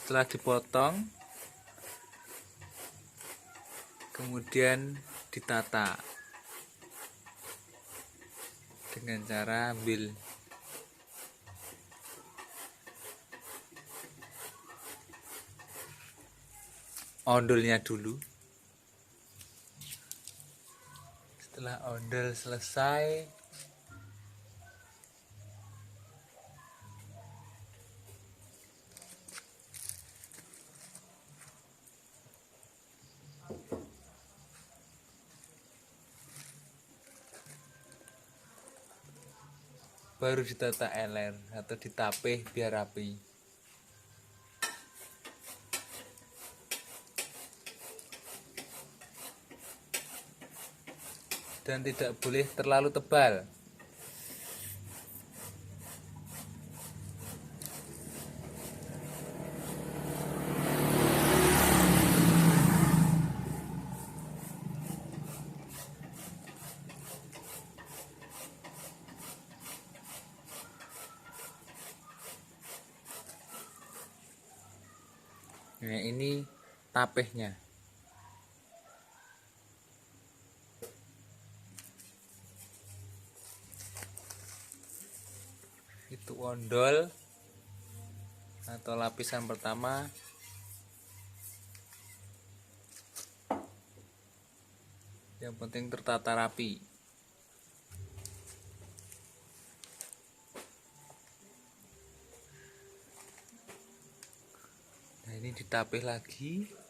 Setelah dipotong, kemudian ditata dengan cara ambil ondolnya dulu. Setelah ondel selesai, baru ditata LR atau ditapih biar rapi. Dan tidak boleh terlalu tebal. Nah, ini tapehnya. Itu ondol atau lapisan pertama. Yang penting tertata rapi. Nah, ini ditapih lagi.